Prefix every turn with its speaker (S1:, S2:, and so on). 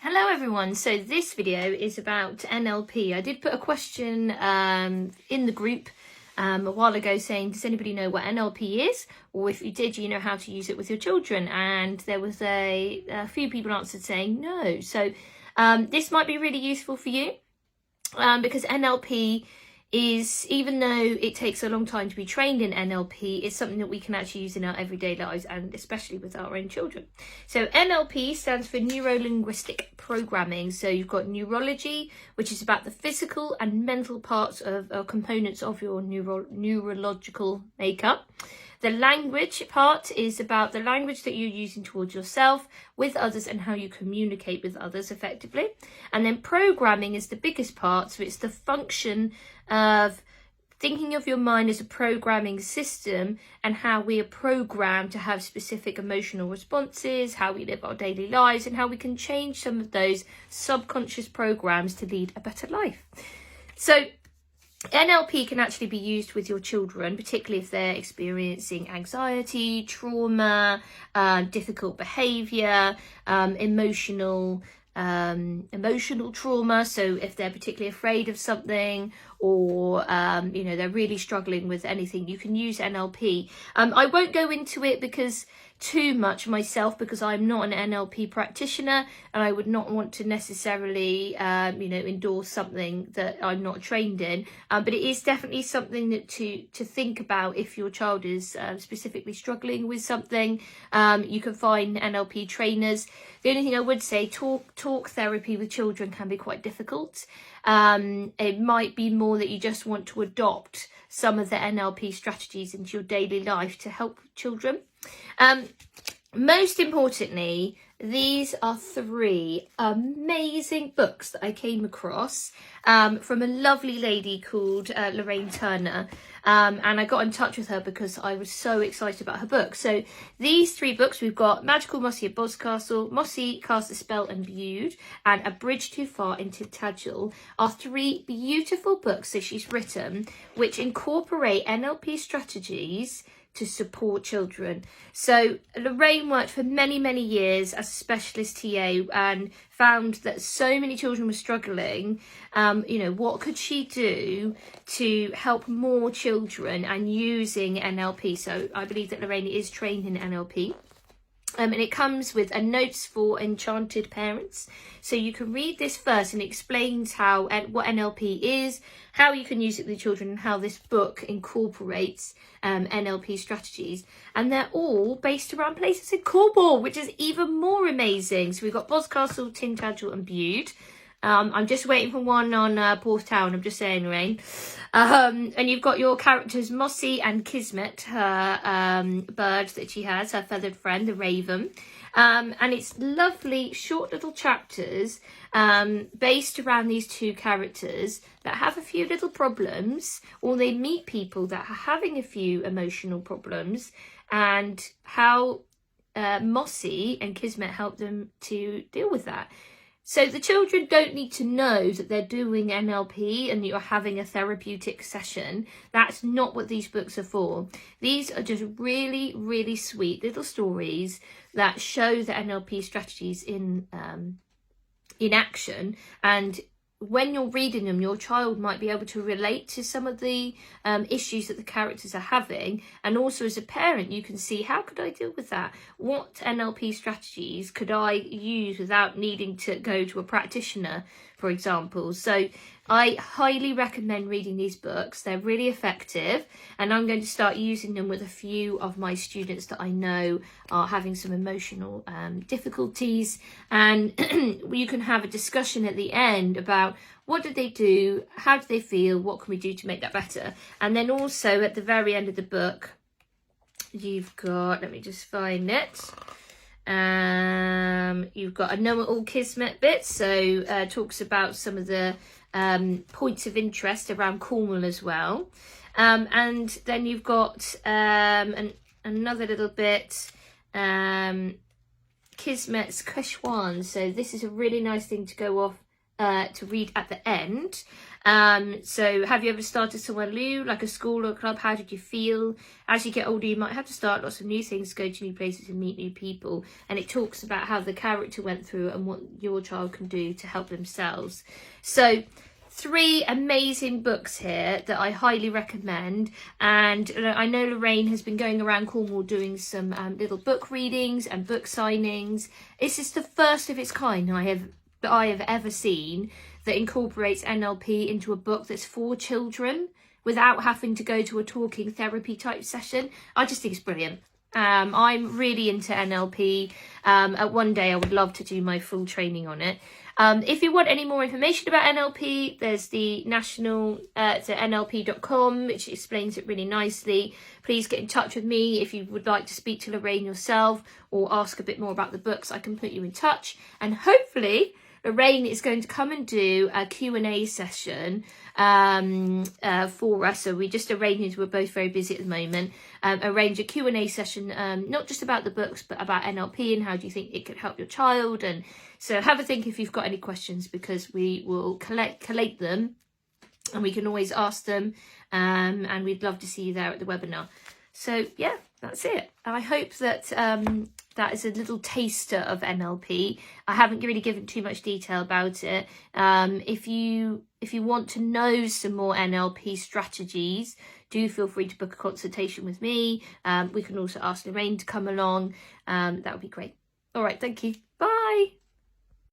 S1: Hello everyone, so this video is about NLP. I did put a question in the group a while ago saying, does anybody know what NLP is? Or if you did, you know how to use it with your children? And there was a few people answered saying no. So this might be really useful for you because NLP is, even though it takes a long time to be trained in NLP, it's something that we can actually use in our everyday lives and especially with our own children. So NLP stands for neurolinguistic programming. So you've got neurology, which is about the physical and mental parts of components of your neurological makeup. The language part is about the language that you're using towards yourself, with others, and how you communicate with others effectively. And then programming is the biggest part, so it's the function of thinking of your mind as a programming system and how we are programmed to have specific emotional responses, how we live our daily lives, and how we can change some of those subconscious programs to lead a better life. So NLP can actually be used with your children, particularly if they're experiencing anxiety, trauma, difficult behaviour, emotional trauma. So if they're particularly afraid of something, or they're really struggling with anything, you can use NLP. I won't go into it too much myself, because I'm not an NLP practitioner and I would not want to necessarily endorse something that I'm not trained in, but it is definitely something that to think about if your child is specifically struggling with something. You can find NLP trainers. The only thing I would say, talk therapy with children can be quite difficult. It might be more that you just want to adopt some of the NLP strategies into your daily life to help children. Most importantly, these are 3 amazing books that I came across from a lovely lady called Lorraine Turner. And I got in touch with her because I was so excited about her book. So these 3 books, we've got Magical Mossy at Boscastle, Mossy Cast a Spell and Viewed, and A Bridge Too Far into Tadgel, are 3 beautiful books that she's written which incorporate NLP strategies to support children. So Lorraine worked for many, many years as a specialist TA and found that so many children were struggling. What could she do to help more children and using NLP? So I believe that Lorraine is trained in NLP. And it comes with a notes for enchanted parents. So you can read this first, and it explains what NLP is, how you can use it with children, and how this book incorporates NLP strategies. And they're all based around places in Cornwall, which is even more amazing. So we've got Boscastle, Tintagel and Bude. I'm just waiting for one on Porthtown, I'm just saying, Lorraine. And you've got your characters Mossy and Kismet, her bird that she has, her feathered friend, the raven. And it's lovely short little chapters based around these 2 characters that have a few little problems, or they meet people that are having a few emotional problems, and how Mossy and Kismet help them to deal with that. So the children don't need to know that they're doing NLP and you're having a therapeutic session. That's not what these books are for. These are just really, really sweet little stories that show the NLP strategies in action. And when you're reading them, your child might be able to relate to some of the issues that the characters are having. And also as a parent, you can see, how could I deal with that? What NLP strategies could I use without needing to go to a practitioner, for example? So I highly recommend reading these books. They're really effective, and I'm going to start using them with a few of my students that I know are having some emotional difficulties. And you can have a discussion at the end about what did they do, how did they feel, what can we do to make that better. And then also at the very end of the book, you've got, let me just find it. You've got a know it all Kismet bit, so talks about some of the points of interest around Cornwall as well. And then you've got another little bit, Kismet's Keshwan. So this is a really nice thing to go off to read at the end. So have you ever started somewhere new, like a school or a club? How did you feel? As you get older, you might have to start lots of new things, go to new places and meet new people. And it talks about how the character went through and what your child can do to help themselves. So 3 amazing books here that I highly recommend. And I know Lorraine has been going around Cornwall doing some little book readings and book signings. This is the first of its kind I have ever seen that incorporates NLP into a book that's for children without having to go to a talking therapy type session. I just think it's brilliant. I'm really into NLP. At one day I would love to do my full training on it. If you want any more information about NLP, there's the national NLP.com, which explains it really nicely. Please get in touch with me if you would like to speak to Lorraine yourself or ask a bit more about the books. I can put you in touch, and hopefully Lorraine is going to come and do a Q&A session for us. So we just arranged, we're both very busy at the moment, arrange a Q&A session, not just about the books, but about NLP and how do you think it could help your child. And so have a think if you've got any questions, because we will collate them and we can always ask them. And we'd love to see you there at the webinar. So yeah, that's it. I hope that that is a little taster of NLP. I haven't really given too much detail about it. If you want to know some more NLP strategies, do feel free to book a consultation with me. We can also ask Lorraine to come along. That would be great. All right, thank you. Bye.